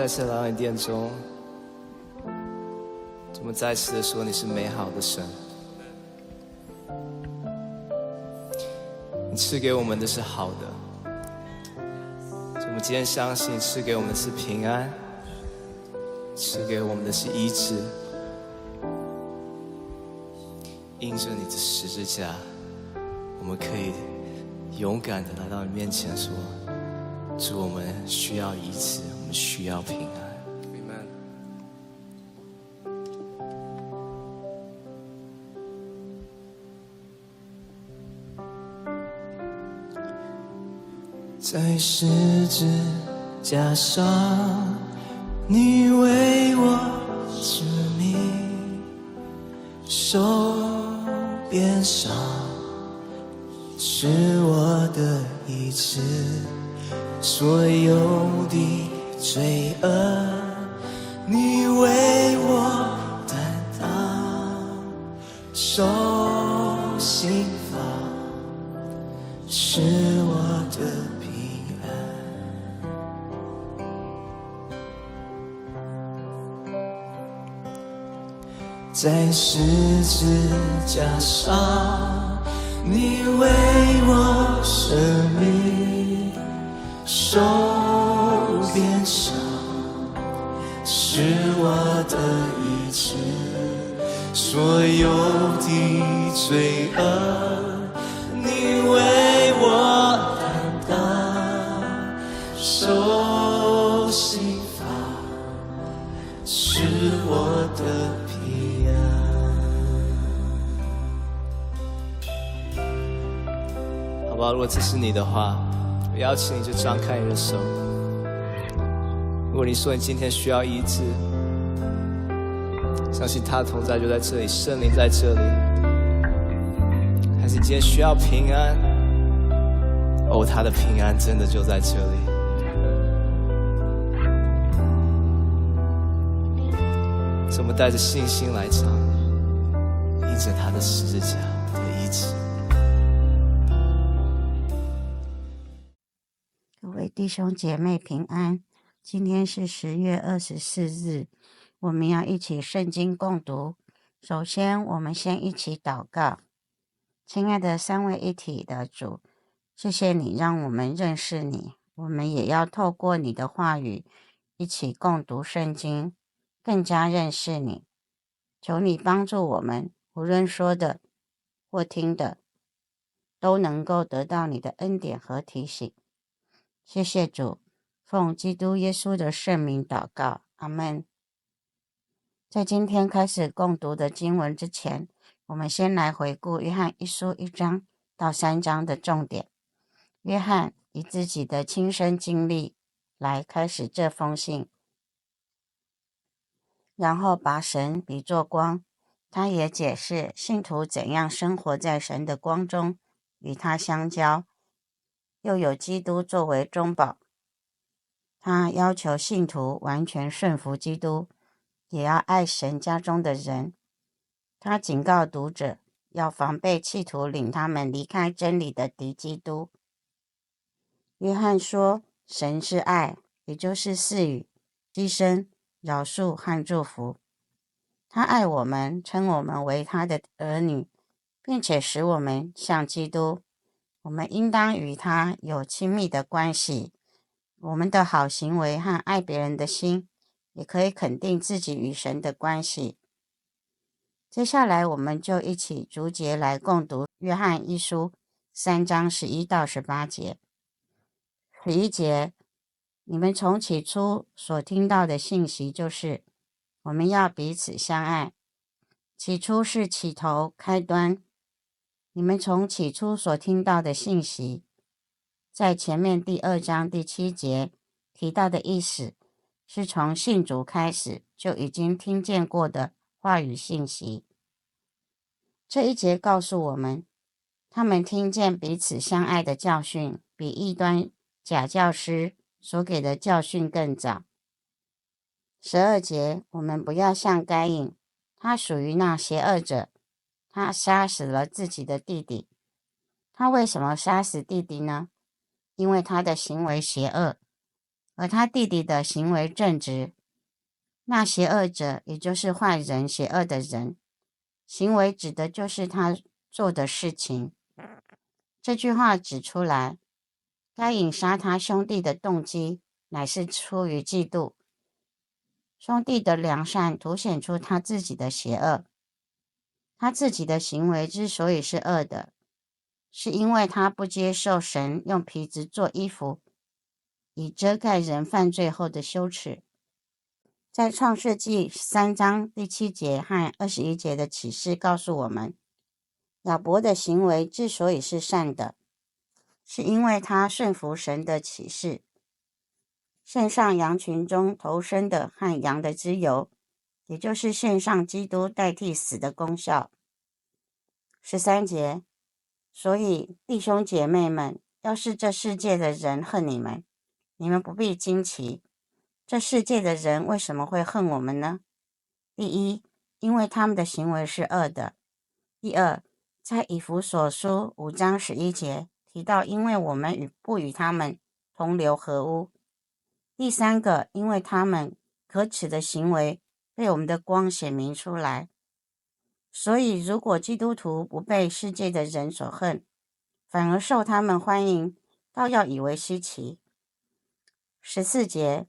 再次来到你殿中，我们再次的说你是美好的神，你赐给我们的是好的。我们今天相信赐给我们的是平安，赐给我们的是医治。因着你的十字架，我们可以勇敢的来到你面前说，主，我们需要医治，我们需要平安。在十字架上，你为我致命，手边上是我的医治，所有的罪恶你为我担当，受刑罚是我的在十字架上，你为我舍命，手边上是我的医治，所有的罪恶你为我担当，受刑罚是我的好不好？如果这是你的话，我邀请你就张开你的手。如果你说你今天需要医治，相信他的同在就在这里，圣灵在这里。还是你今天需要平安，哦，他的平安真的就在这里。所以我们带着信心来唱，因着他的十字架的医治。各位弟兄姐妹平安，今天是10月24日，我们要一起圣经共读。首先，我们先一起祷告。亲爱的三位一体的主，谢谢你让我们认识你，我们也要透过你的话语一起共读圣经，更加认识你。求你帮助我们，无论说的或听的，都能够得到你的恩典和提醒。谢谢主，奉基督耶稣的圣名祷告，阿们。在今天开始共读的经文之前，我们先来回顾约翰一书1章到3章的重点。约翰以自己的亲身经历来开始这封信，然后把神比作光，他也解释信徒怎样生活在神的光中，与他相交，又有基督作为中保。他要求信徒完全顺服基督，也要爱神家中的人。他警告读者要防备企图领他们离开真理的敌基督。约翰说，神是爱，也就是赐予、牺牲、饶恕和祝福。他爱我们，称我们为他的儿女，并且使我们像基督。我们应当与他有亲密的关系。我们的好行为和爱别人的心，也可以肯定自己与神的关系。接下来，我们就一起逐节来共读约翰一书3章11到18节。11节，你们从起初所听到的信息就是，我们要彼此相爱。起初是起头，开端。你们从起初所听到的信息，在前面第2章第7节提到的意思，是从信主开始就已经听见过的话语信息。这一节告诉我们，他们听见彼此相爱的教训，比异端假教师所给的教训更早。12节，我们不要像该隐，他属于那邪恶者，他杀死了自己的弟弟。他为什么杀死弟弟呢？因为他的行为邪恶，而他弟弟的行为正直。那邪恶者，也就是坏人、邪恶的人，行为指的就是他做的事情。这句话指出来，该隐杀他兄弟的动机乃是出于嫉妒。兄弟的良善凸显出他自己的邪恶。他自己的行为之所以是恶的，是因为他不接受神用皮子做衣服，以遮盖人犯罪后的羞耻。在创世纪3章第7节和21节的启示告诉我们，亚伯的行为之所以是善的，是因为他顺服神的启示，献上羊群中头生的和羊的脂油，也就是献上基督代替死的功效。13节，所以弟兄姐妹们，要是这世界的人恨你们，你们不必惊奇。这世界的人为什么会恨我们呢？第一，因为他们的行为是恶的。第二，在以弗所书5章11节提到，因为我们不与他们同流合污。第三个，因为他们可耻的行为被我们的光显明出来。所以如果基督徒不被世界的人所恨，反而受他们欢迎，倒要以为稀奇。14节，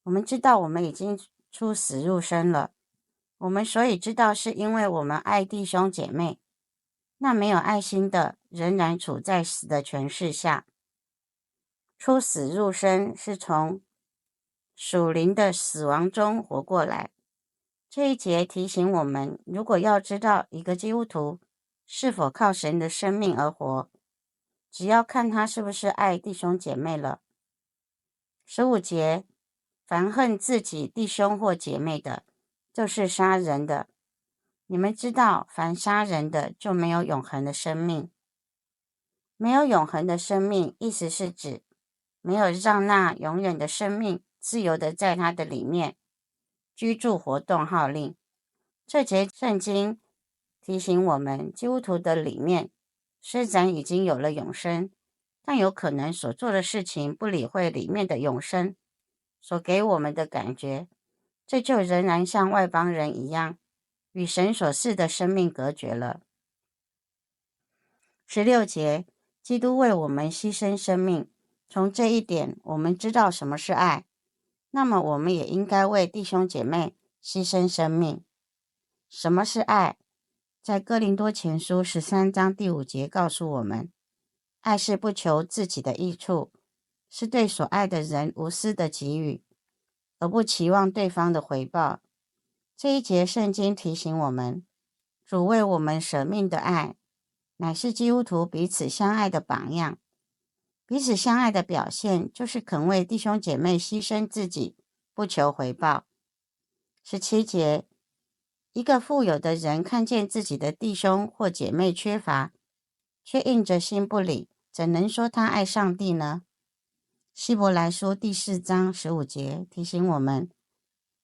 我们知道我们已经出死入生了。我们所以知道，是因为我们爱弟兄姐妹。那没有爱心的，仍然处在死的权势下。出死入生是从属灵的死亡中活过来。这一节提醒我们，如果要知道一个基督徒是否靠神的生命而活，只要看他是不是爱弟兄姐妹了。15节，凡恨自己弟兄或姐妹的，就是杀人的。你们知道，凡杀人的就没有永恒的生命。没有永恒的生命，意思是指没有让那永远的生命自由的在他的里面居住、活动、号令。这节圣经提醒我们，基督徒的里面虽然已经有了永生，但有可能所做的事情不理会里面的永生所给我们的感觉，这就仍然像外邦人一样，与神所赐的生命隔绝了。16节，基督为我们牺牲生命，从这一点我们知道什么是爱，那么我们也应该为弟兄姐妹牺牲生命。什么是爱？在哥林多前书13章第5节告诉我们，爱是不求自己的益处，是对所爱的人无私的给予，而不期望对方的回报。这一节圣经提醒我们，主为我们舍命的爱，乃是基督徒彼此相爱的榜样。彼此相爱的表现，就是肯为弟兄姐妹牺牲自己，不求回报。17节，一个富有的人看见自己的弟兄或姐妹缺乏，却硬着心不理，怎能说他爱上帝呢？希伯来书第4章15节提醒我们，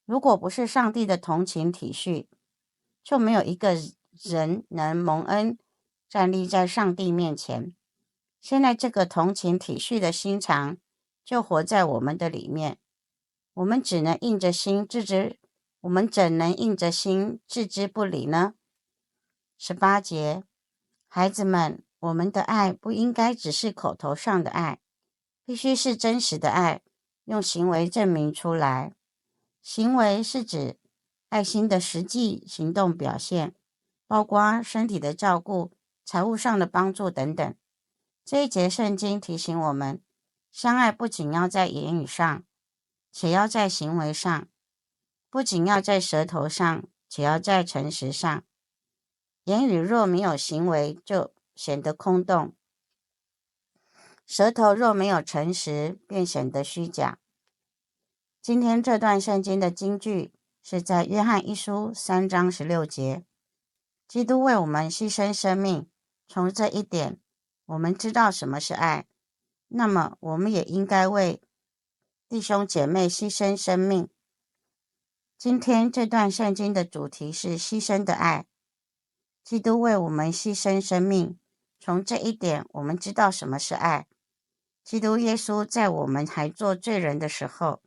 如果不是上帝的同情体恤，就没有一个人能蒙恩站立在上帝面前。现在这个同情体恤的心肠就活在我们的里面，我们怎能硬着心置之不理呢？18节，孩子们，我们的爱不应该只是口头上的爱，必须是真实的爱，用行为证明出来。行为是指爱心的实际行动表现，包括身体的照顾、财务上的帮助等等。这一节圣经提醒我们，相爱不仅要在言语上，且要在行为上；不仅要在舌头上，且要在诚实上。言语若没有行为，就显得空洞；舌头若没有诚实，便显得虚假。今天这段圣经的金句是在约翰一书3章16节。基督为我们牺牲生命，从这一点我们知道什么是爱，那么我们也应该为弟兄姐妹牺牲生命。今天这段圣经的主题是牺牲的爱。基督为我们牺牲生命，从这一点我们知道什么是爱，基督耶稣在我们还做罪人的时候，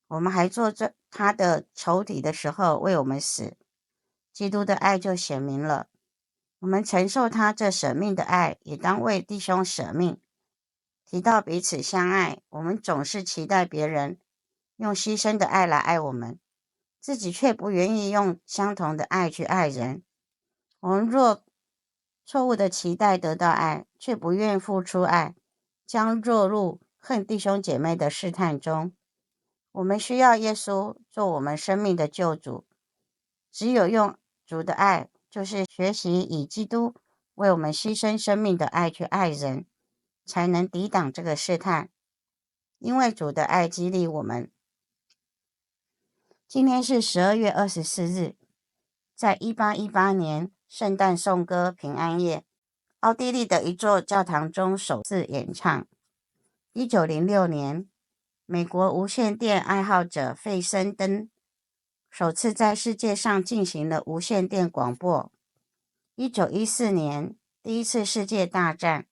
我们还做他的仇敌的时候为我们死，基督的爱就显明了。我们承受他这舍命的爱，也当为弟兄舍命。提到彼此相爱，我们总是期待别人用牺牲的爱来爱我们，自己却不愿意用相同的爱去爱人。我们若错误的期待得到爱，却不愿付出爱，将落入恨弟兄姐妹的试探中。我们需要耶稣做我们生命的救主，只有用主的爱，就是学习以基督为我们牺牲生命的爱去爱人，才能抵挡这个试探。因为主的爱激励我们。今天是12月24日，在1818年圣诞颂歌平安夜，奥地利的一座教堂中首次演唱。1906年，美国无线电爱好者费森登首次在世界上进行了无线电广播。1914年，第一次世界大战，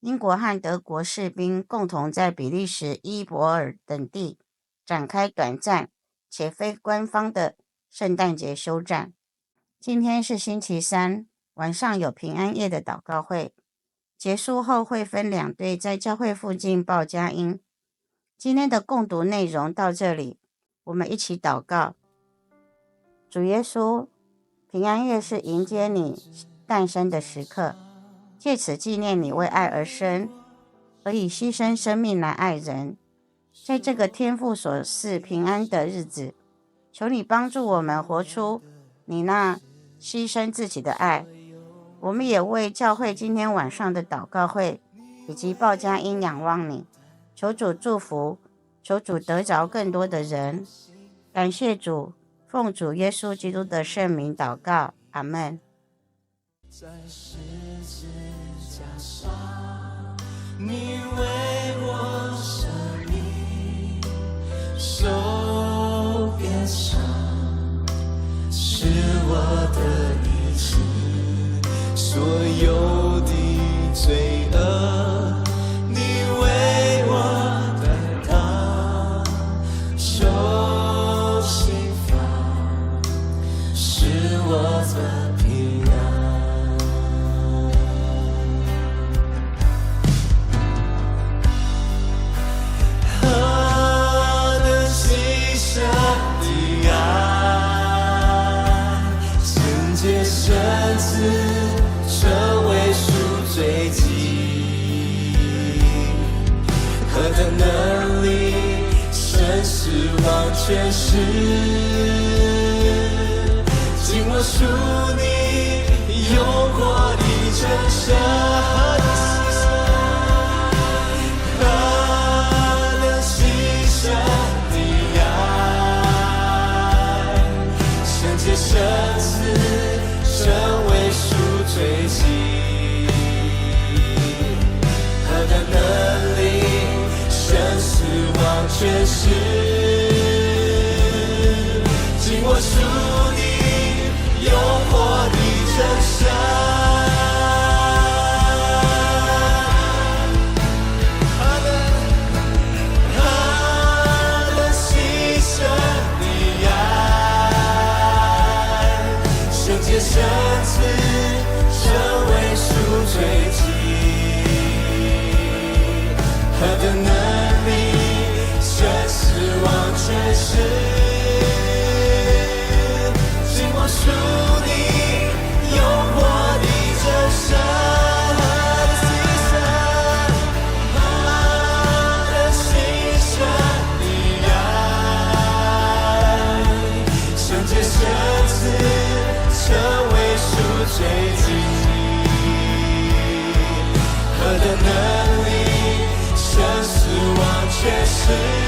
英国和德国士兵共同在比利时、伊博尔等地展开短暂且非官方的圣诞节休战。今天是星期三，晚上有平安夜的祷告会，结束后会分两队在教会附近报佳音。今天的共读内容到这里，我们一起祷告。主耶稣，平安夜是迎接你诞生的时刻，借此纪念你为爱而生，而以牺牲生命来爱人。在这个天父所赐平安的日子，求你帮助我们活出你那牺牲自己的爱。我们也为教会今天晚上的祷告会以及报佳音仰望你，求主祝福，求主得着更多的人。感谢主，奉主耶稣基督的圣名祷告，阿们。在十字架上，你为我舍命，受鞭伤，是我的一切，所有的罪恶，你为我担当，受刑罚，是我的平安。成为赎罪祭，何等能力，生死忘权势，紧握属你永活的真神，何等牺牲的爱，圣洁圣子，成为赎罪祭，何等能力，生死忘权势，紧握属你永活的真神。圣子成为赎罪祭，何等能力，生死忘权势，紧握属你永活的真神。成为赎罪祭，何等能力，生死忘权势。